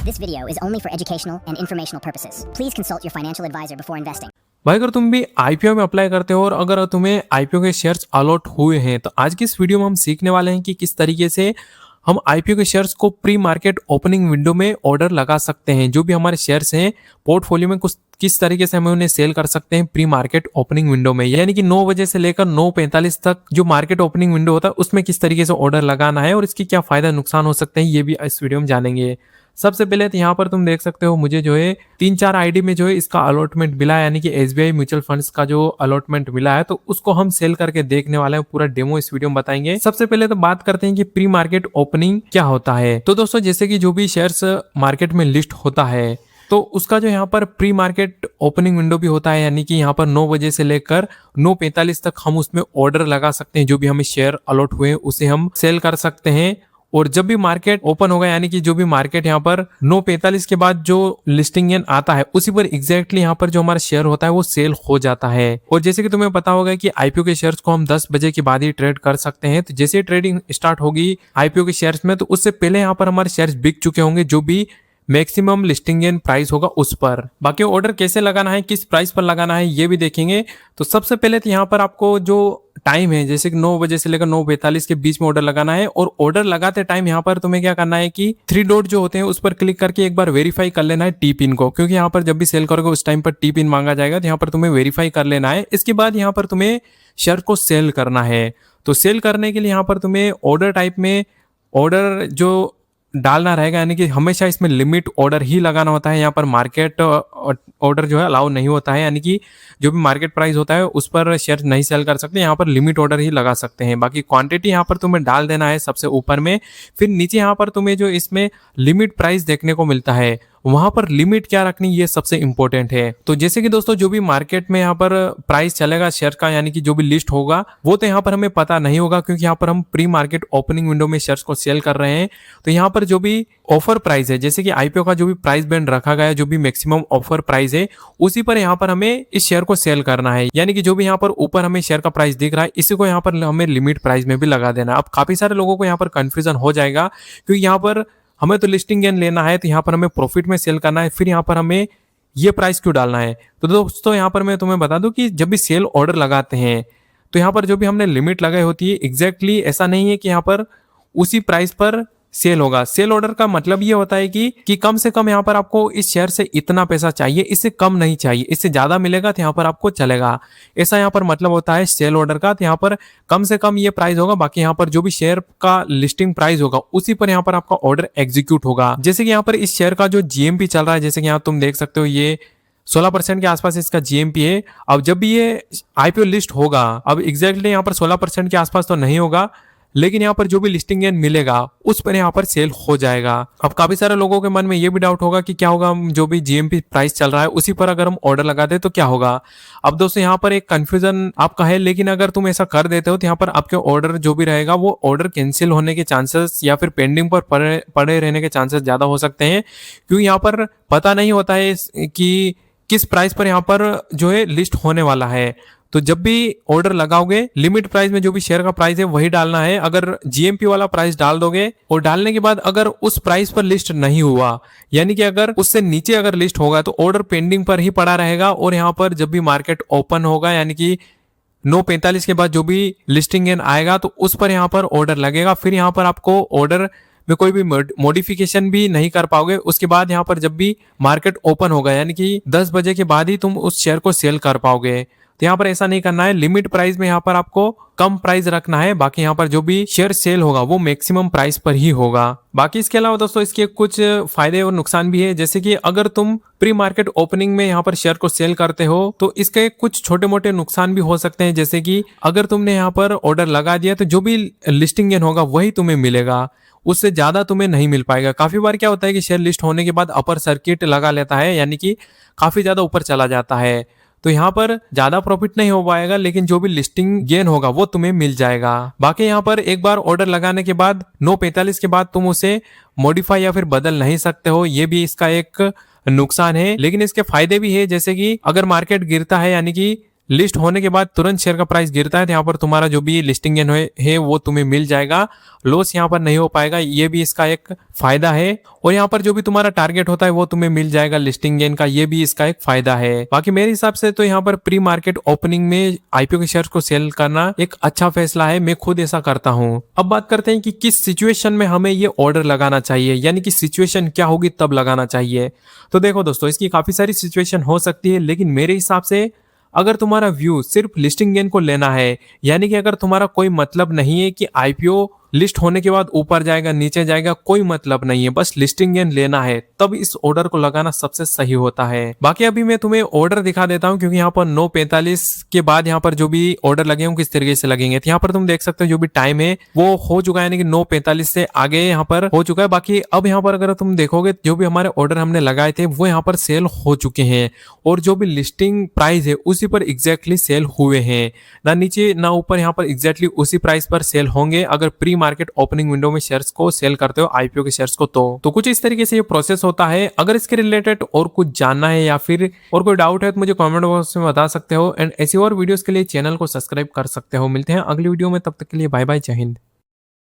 This video is only for educational and informational purposes. Please consult your financial advisor before investing. भाई अगर तुम भी IPO में apply करते हो और अगर तुम्हें आईपीओ के शेयर्स अलॉट हुए हैं तो आज की इस वीडियो में हम सीखने वाले हैं कि किस तरीके से हम आईपीओ के शेयर्स को प्री मार्केट ओपनिंग विंडो में ऑर्डर लगा सकते हैं। जो भी हमारे शेयर्स हैं पोर्टफोलियो में कुछ किस तरीके से हमें उन्हें सेल कर सकते हैं प्री मार्केट ओपनिंग विंडो में, यानी कि 9 बजे से लेकर 9:45 तक जो मार्केट ओपनिंग विंडो होता है उसमें किस तरीके से ऑर्डर लगाना है और इसकी क्या फायदा नुकसान हो सकते हैं ये भी इस वीडियो में जानेंगे। सबसे पहले तो यहाँ पर तुम देख सकते हो मुझे जो है 3-4 आईडी में जो है इसका अलॉटमेंट मिला है, यानी कि एसबीआई म्यूचुअल फंड्स का जो अलॉटमेंट मिला है तो उसको हम सेल करके देखने वाले हैं। पूरा डेमो इस वीडियो में बताएंगे। सबसे पहले तो बात करते हैं कि प्री मार्केट ओपनिंग क्या होता है। तो दोस्तों जैसे कि जो भी शेयर्स मार्केट में लिस्ट होता है तो उसका जो यहाँ पर प्री मार्केट ओपनिंग विंडो भी होता है, यानी कि यहाँ पर 9 बजे से लेकर 9:45 तक हम उसमें ऑर्डर लगा सकते हैं। जो भी हमें शेयर अलॉट हुए उसे हम सेल कर सकते हैं। और जब भी मार्केट ओपन होगा, यानी कि जो भी मार्केट यहाँ पर 9:45 के बाद जो लिस्टिंग आता है उसी पर एग्जैक्टली यहाँ पर जो हमारा शेयर होता है वो सेल हो जाता है। और जैसे कि तुम्हें पता होगा कि आईपीओ के शेयर्स को हम 10 बजे के बाद ही ट्रेड कर सकते हैं। तो जैसे ट्रेडिंग स्टार्ट होगी आईपीओ के शेयर्स में तो उससे पहले यहाँ पर हमारे शेयर्स बिक चुके होंगे जो भी मैक्सिमम लिस्टिंग एंड प्राइस होगा उस पर। बाकी ऑर्डर कैसे लगाना है, किस प्राइस पर लगाना है ये भी देखेंगे। तो सबसे पहले तो यहाँ पर आपको जो टाइम है जैसे कि 9 बजे से लेकर 9:45 के बीच में ऑर्डर लगाना है। और ऑर्डर लगाते टाइम यहाँ पर तुम्हें क्या करना है कि 3 डॉट जो होते हैं उस पर क्लिक करके एक बार वेरीफाई कर लेना है टी पिन को, क्योंकि यहाँ पर जब भी सेल करोगे उस टाइम पर टी पिन मांगा जाएगा। तो यहाँ पर तुम्हें वेरीफाई कर लेना है। इसके बाद यहाँ पर तुम्हें शेयर को सेल करना है। तो सेल करने के लिए यहाँ पर तुम्हें ऑर्डर टाइप में ऑर्डर जो डालना रहेगा, यानी कि हमेशा इसमें लिमिट ऑर्डर ही लगाना होता है। यहाँ पर मार्केट ऑर्डर जो है अलाउ नहीं होता है, यानी कि जो भी मार्केट प्राइस होता है उस पर शेयर नहीं सेल कर सकते। यहाँ पर लिमिट ऑर्डर ही लगा सकते हैं। बाकी क्वांटिटी यहाँ पर तुम्हें डाल देना है सबसे ऊपर में। फिर नीचे यहाँ पर तुम्हें जो इसमें लिमिट प्राइस देखने को मिलता है वहां पर लिमिट क्या रखनी ये सबसे इंपॉर्टेंट है। तो जैसे कि दोस्तों जो भी मार्केट में यहाँ पर प्राइस चलेगा शेयर का, यानी कि जो भी लिस्ट होगा वो तो यहाँ पर हमें पता नहीं होगा, क्योंकि यहाँ पर हम प्री मार्केट ओपनिंग विंडो में शेयर्स को सेल कर रहे हैं। तो यहाँ पर जो भी ऑफर प्राइस है, जैसे कि आईपीओ का जो भी प्राइस बैंड रखा गया है, जो भी मैक्सिमम ऑफर प्राइस है उसी पर यहाँ पर हमें इस शेयर को सेल करना है। यानी कि जो भी यहाँ पर ऊपर हमें शेयर का प्राइस दिख रहा है इसी को यहाँ पर हमें लिमिट प्राइस में भी लगा देना। अब काफी सारे लोगों को यहाँ पर कंफ्यूजन हो जाएगा, क्योंकि यहाँ पर हमें तो लिस्टिंग गेन लेना है तो यहाँ पर हमें प्रॉफिट में सेल करना है, फिर यहाँ पर हमें ये प्राइस क्यों डालना है। तो दोस्तों यहाँ पर मैं तुम्हें बता दूं कि जब भी सेल ऑर्डर लगाते हैं तो यहाँ पर जो भी हमने लिमिट लगाई होती है एग्जैक्टली ऐसा नहीं है कि यहाँ पर उसी प्राइस पर सेल होगा। सेल ऑर्डर का मतलब ये होता है कि कम से कम यहाँ पर आपको इस शेयर से इतना पैसा चाहिए, इससे कम नहीं चाहिए, इससे ज्यादा मिलेगा तो यहाँ पर आपको चलेगा। ऐसा यहाँ पर मतलब होता है सेल ऑर्डर का। तो यहाँ पर कम से कम ये प्राइस होगा, बाकी यहाँ पर जो भी शेयर का लिस्टिंग प्राइस होगा उसी पर यहाँ पर आपका ऑर्डर एग्जीक्यूट होगा। जैसे कि यहाँ पर इस शेयर का जो जीएमपी चल रहा है, जैसे कि यहाँ तुम देख सकते हो ये 16% के आसपास इसका जीएमपी है। अब जब भी ये आईपीओ लिस्ट होगा, अब एग्जैक्टली यहाँ पर 16% के आसपास तो नहीं होगा, लेकिन यहाँ पर जो भी लिस्टिंग गेन मिलेगा उस पर यहाँ पर सेल हो जाएगा। अब काफी सारे लोगों के मन में ये भी डाउट होगा कि क्या होगा जो भी जीएमपी प्राइस चल रहा है उसी पर अगर हम ऑर्डर लगा दे तो क्या होगा। अब दोस्तों यहाँ पर एक कंफ्यूजन आपका है, लेकिन अगर तुम ऐसा कर देते हो तो यहाँ पर आपके ऑर्डर जो भी रहेगा वो ऑर्डर कैंसिल होने के चांसेस या फिर पेंडिंग पर पड़े रहने के चांसेस ज्यादा हो सकते हैं, क्योंकि यहाँ पर पता नहीं होता है कि किस प्राइस पर यहाँ पर जो है लिस्ट होने वाला है। तो जब भी ऑर्डर लगाओगे लिमिट प्राइस में जो भी शेयर का प्राइस है वही डालना है। अगर जीएमपी वाला प्राइस डाल दोगे और डालने के बाद अगर उस प्राइस पर लिस्ट नहीं हुआ, यानी कि अगर उससे नीचे अगर लिस्ट होगा तो ऑर्डर पेंडिंग पर ही पड़ा रहेगा। और यहाँ पर जब भी मार्केट ओपन होगा, यानी कि 9:45 के बाद जो भी लिस्टिंग गेन आएगा तो उस पर यहाँ पर ऑर्डर लगेगा। फिर यहाँ पर आपको ऑर्डर में कोई भी मॉडिफिकेशन भी नहीं कर पाओगे। उसके बाद यहाँ पर जब भी मार्केट ओपन होगा, यानी कि 10 बजे के बाद ही तुम उस शेयर को सेल कर पाओगे। तो यहाँ पर ऐसा नहीं करना है। लिमिट प्राइस में यहाँ पर आपको कम प्राइस रखना है, बाकी यहाँ पर जो भी शेयर सेल होगा वो मैक्सिमम प्राइस पर ही होगा। बाकी इसके अलावा दोस्तों इसके कुछ फायदे और नुकसान भी है, जैसे कि अगर तुम प्री मार्केट ओपनिंग में यहाँ पर शेयर को सेल करते हो तो इसके कुछ छोटे मोटे नुकसान भी हो सकते हैं। जैसे कि अगर तुमने यहाँ पर ऑर्डर लगा दिया तो जो भी लिस्टिंग गेन होगा वही तुम्हें मिलेगा, उससे ज्यादा तुम्हें नहीं मिल पाएगा। काफी बार क्या होता है कि शेयर लिस्ट होने के बाद अपर सर्किट लगा लेता है, यानी कि काफी ज्यादा ऊपर चला जाता है। तो यहाँ पर ज्यादा प्रॉफिट नहीं हो पाएगा, लेकिन जो भी लिस्टिंग गेन होगा वो तुम्हें मिल जाएगा। बाकी यहाँ पर एक बार ऑर्डर लगाने के बाद 9:45 के बाद तुम उसे मॉडिफाई या फिर बदल नहीं सकते हो, ये भी इसका एक नुकसान है। लेकिन इसके फायदे भी है, जैसे कि अगर मार्केट गिरता है, यानी कि लिस्ट होने के बाद तुरंत शेयर का प्राइस गिरता है तो यहाँ पर तुम्हारा जो भी लिस्टिंग गेन है वो तुम्हें मिल जाएगा, लॉस यहाँ पर नहीं हो पाएगा। ये भी इसका एक फायदा है। और यहाँ पर जो भी तुम्हारा टारगेट होता है वो तुम्हें मिल जाएगा लिस्टिंग गेन का, ये भी इसका एक फायदा है। बाकी मेरे हिसाब से तो यहाँ पर प्री मार्केट ओपनिंग में आईपीओ के शेयर्स को सेल करना एक अच्छा फैसला है, मैं खुद ऐसा करता हूँ। अब बात करते हैं कि किस सिचुएशन में हमें ये ऑर्डर लगाना चाहिए, यानी कि सिचुएशन क्या होगी तब लगाना चाहिए। तो देखो दोस्तों, इसकी काफी सारी सिचुएशन हो सकती है, लेकिन मेरे हिसाब से अगर तुम्हारा व्यू सिर्फ लिस्टिंग गेन को लेना है, यानी कि अगर तुम्हारा कोई मतलब नहीं है कि आईपीओ लिस्ट होने के बाद ऊपर जाएगा नीचे जाएगा, कोई मतलब नहीं है, बस लिस्टिंग गेन लेना है, तब इस ऑर्डर को लगाना सबसे सही होता है। बाकी अभी मैं तुम्हें ऑर्डर दिखा देता हूं, क्योंकि यहाँ पर 9:45 के बाद यहाँ पर जो भी ऑर्डर लगे हों किस तरीके से लगेंगे। तो यहाँ पर तुम देख सकते हो जो भी टाइम है वो हो चुका है, यानी कि 9:45 से आगे यहाँ पर हो चुका है। बाकी अब यहाँ पर अगर तुम देखोगे जो भी हमारे ऑर्डर हमने लगाए थे वो यहाँ पर सेल हो चुके हैं, और जो भी लिस्टिंग प्राइस है उसी पर एग्जैक्टली सेल हुए हैं, ना नीचे ना ऊपर, यहाँ पर एग्जैक्टली उसी प्राइस पर सेल होंगे अगर प्री मार्केट ओपनिंग विंडो में शेयर्स को सेल करते हो आईपीओ के शेयर्स को। तो कुछ इस तरीके से ये प्रोसेस होता है। अगर इसके रिलेटेड और कुछ जानना है या फिर और कोई डाउट है तो मुझे कमेंट बॉक्स में बता सकते हो, एंड ऐसी और वीडियोस के लिए चैनल को सब्सक्राइब कर सकते हो। मिलते हैं अगली वीडियो में, तब तक के लिए बाय बाय, जय हिंद।